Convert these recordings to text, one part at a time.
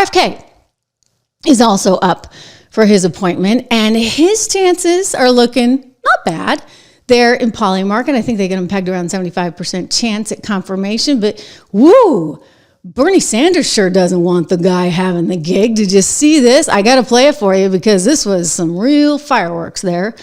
RFK is also up for his appointment, and his chances are looking not bad. They're in Polymarket. I think they get him pegged around 75% chance at confirmation, but woo, Bernie Sanders sure doesn't want the guy having the gig. Did you see this? I got to play it for you because this was some real fireworks there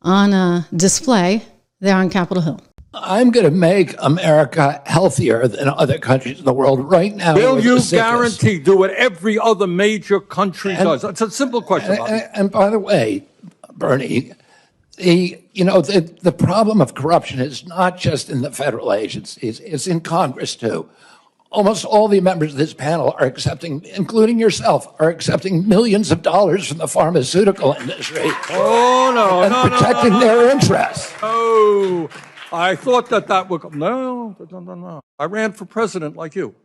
on display there on Capitol Hill. I'm going to make America healthier than other countries in the world right now. Will you guarantee do what every other major country does? It's a simple question. And by the way, Bernie, the problem of corruption is not just in the federal agencies, it's in Congress too. Almost all the members of this panel are accepting, including yourself, are accepting millions of dollars from the pharmaceutical industry. And protecting their interests. Oh, I thought that would come. No. I ran for president like you.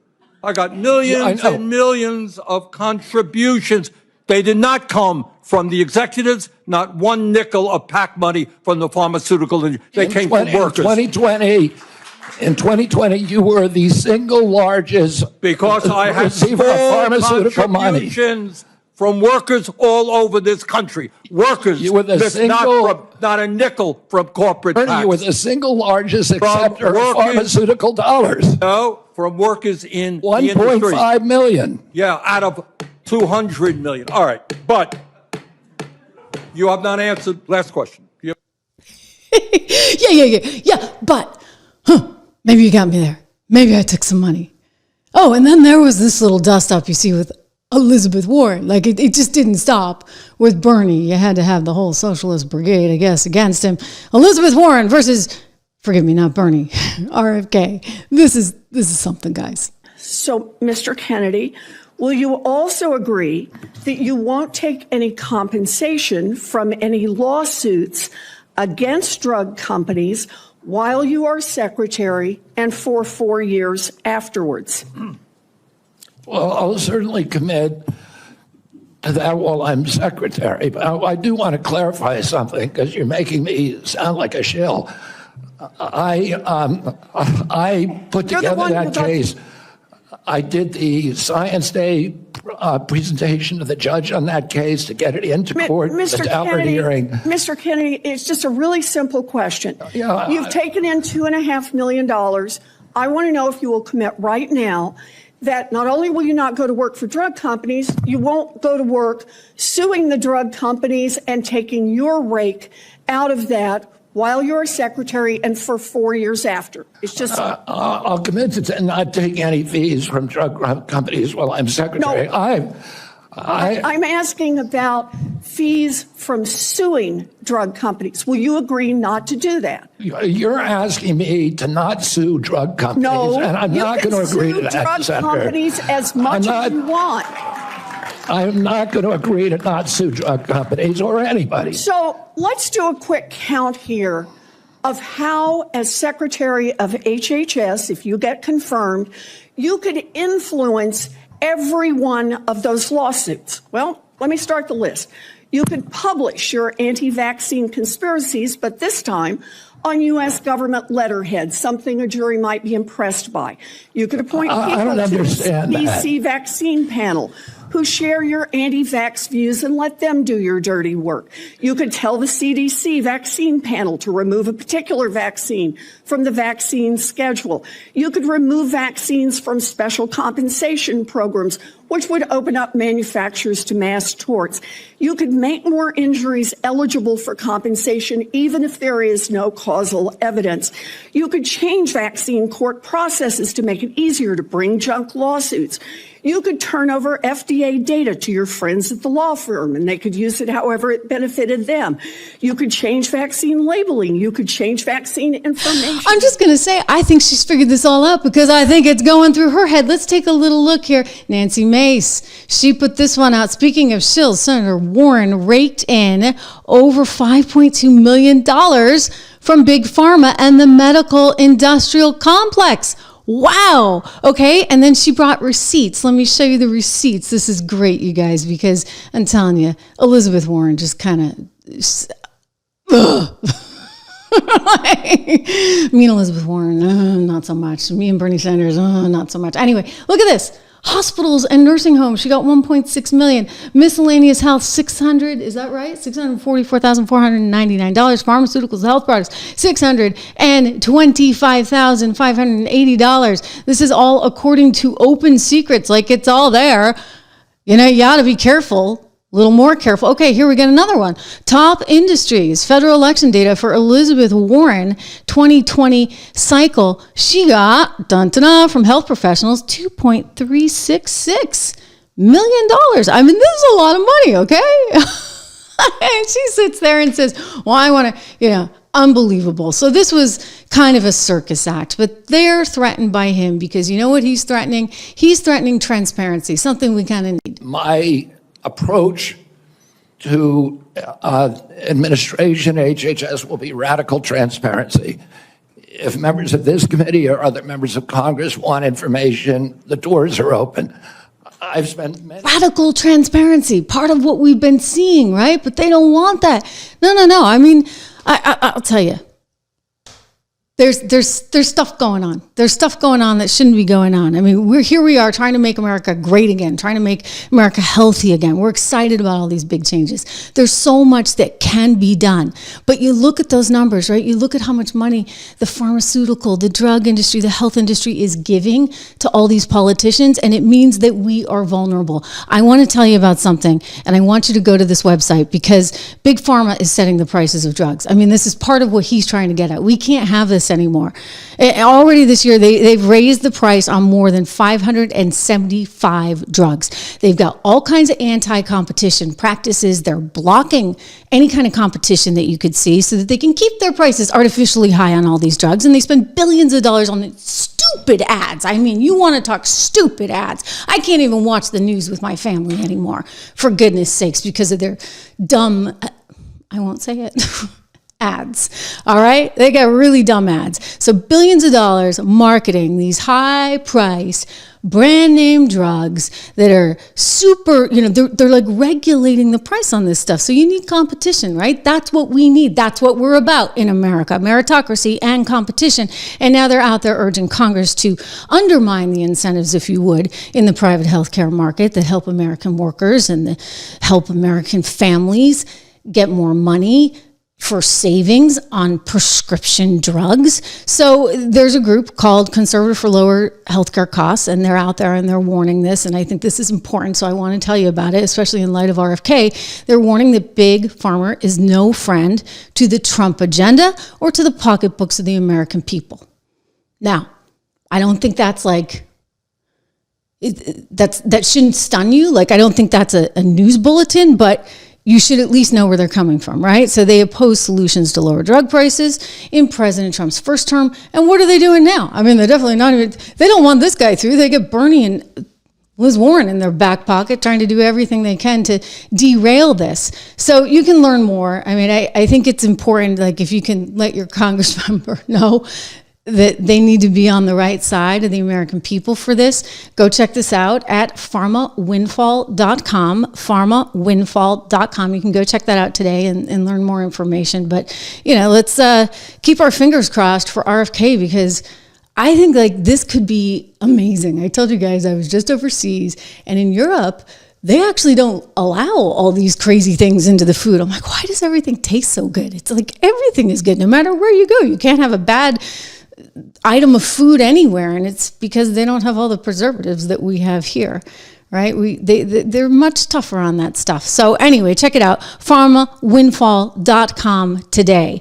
I got millions and millions of contributions. They did not come from the executives, not one nickel of PAC money from the pharmaceutical industry. They came from workers. In 2020, you were the single largest because I had receiver of pharmaceutical money from workers all over this country. Workers, you were the not a nickel from corporate PACs. You were the single largest acceptor of pharmaceutical dollars. No, from workers in 1.5 million. Yeah, out of 200 million. All right, but you have not answered. Last question. Yeah, but. Maybe you got me there. Maybe I took some money. Oh, and then there was this little dust up you see with Elizabeth Warren. Like it just didn't stop with Bernie. You had to have the whole socialist brigade, I guess, against him. Elizabeth Warren versus, forgive me, not Bernie, RFK. This is something, guys. So, Mr. Kennedy, will you also agree that you won't take any compensation from any lawsuits against drug companies while you are secretary and for 4 years afterwards? Well, I'll certainly commit to that while I'm secretary. But I do want to clarify something because you're making me sound like a shill. I put together that case. I did the Science Day presentation to the judge on that case to get it into court without her hearing. Mr. Kennedy, it's just a really simple question. You've taken in $2.5 million. I want to know if you will commit right now that not only will you not go to work for drug companies, you won't go to work suing the drug companies and taking your rake out of that while you're a secretary and for 4 years after. It's just... I'll commit to not taking any fees from drug companies while I'm secretary. No, I'm asking about fees from suing drug companies. Will you agree not to do that? You're asking me to not sue drug companies, and I'm not going to agree to that, Senator. Drug companies as much as you want. I'm not going to agree to not sue drug companies or anybody. So let's do a quick count here of how, as Secretary of HHS, if you get confirmed, you could influence every one of those lawsuits. Well, let me start the list. You could publish your anti-vaccine conspiracies, but this time on U.S. government letterhead, something a jury might be impressed by. You could appoint people to the CDC vaccine panel who share your anti-vax views and let them do your dirty work. You could tell the CDC vaccine panel to remove a particular vaccine from the vaccine schedule. You could remove vaccines from special compensation programs, which would open up manufacturers to mass torts. You could make more injuries eligible for compensation even if there is no causal evidence. You could change vaccine court processes to make it easier to bring junk lawsuits. You could turn over FDA data to your friends at the law firm, and they could use it however it benefited them. You could change vaccine labeling. You could change vaccine information. I'm just going to say, I think she's figured this all out because I think it's going through her head. Let's take a little look here. Nancy Mace, she put this one out. Speaking of shills, Senator Warren raked in over $5.2 million from Big Pharma and the medical industrial complex. Wow. Okay. And then she brought receipts. Let me show you the receipts. This is great, you guys, because I'm telling you, Elizabeth Warren just kind of, me and Elizabeth Warren, not so much. Me and Bernie Sanders, not so much. Anyway, look at this. Hospitals and nursing homes, she got 1.6 million. Miscellaneous health, 600, is that right? $644,499. Pharmaceuticals, health products, $625,580. This is all according to Open Secrets, like it's all there. You know, you ought to be careful. A little more careful. Okay, here we get another one. Top industries, federal election data for Elizabeth Warren 2020 cycle. She got, from health professionals, $2.366 million. I mean, this is a lot of money, okay? And she sits there and says, well, I want to, unbelievable. So this was kind of a circus act, but they're threatened by him because you know what he's threatening? He's threatening transparency, something we kind of need. My approach to administration HHS will be radical transparency. If members of this committee or other members of Congress want information, the doors are open. I've spent radical transparency, part of what we've been seeing, right? But they don't want that. No. I mean, I'll tell you. There's stuff going on. There's stuff going on that shouldn't be going on. I mean, we are trying to make America great again, trying to make America healthy again. We're excited about all these big changes. There's so much that can be done. But you look at those numbers, right? You look at how much money the pharmaceutical, the drug industry, the health industry is giving to all these politicians, and it means that we are vulnerable. I want to tell you about something, and I want you to go to this website because Big Pharma is setting the prices of drugs. I mean, this is part of what he's trying to get at. We can't have this anymore. Already this year, they've raised the price on more than 575 drugs. They've got all kinds of anti-competition practices. They're blocking any kind of competition that you could see so that they can keep their prices artificially high on all these drugs. And they spend billions of dollars on stupid ads. I mean, you want to talk stupid ads. I can't even watch the news with my family anymore, for goodness sakes, because of their dumb, I won't say it, ads. All right? They got really dumb ads. So billions of dollars marketing these high price brand name drugs that are super, they're like regulating the price on this stuff. So you need competition, right? That's what we need. That's what we're about in America, meritocracy and competition. And now they're out there urging Congress to undermine the incentives, if you would, in the private healthcare market that help American workers and help American families get more money for savings on prescription drugs. So there's a group called Conservative for Lower Healthcare Costs, and they're out there and they're warning this, and I think this is important, so I want to tell you about it, especially in light of RFK. They're warning that Big Pharma is no friend to the Trump agenda or to the pocketbooks of the American people. Now, I don't think that's like, that shouldn't stun you. Like, I don't think that's a news bulletin, but you should at least know where they're coming from, right? So they oppose solutions to lower drug prices in President Trump's first term. And what are they doing now? I mean, they're definitely not even, they don't want this guy through. They get Bernie and Liz Warren in their back pocket trying to do everything they can to derail this. So you can learn more. I mean, I think it's important, like if you can let your Congress member know that they need to be on the right side of the American people for this. Go check this out at pharmawindfall.com, pharmawindfall.com. You can go check that out today and learn more information. But, let's keep our fingers crossed for RFK, because I think like this could be amazing. I told you guys I was just overseas, and in Europe, they actually don't allow all these crazy things into the food. I'm like, why does everything taste so good? It's like everything is good no matter where you go. You can't have a bad item of food anywhere, and it's because they don't have all the preservatives that we have here, right? They're much tougher on that stuff. So anyway, check it out, pharmawindfall.com today.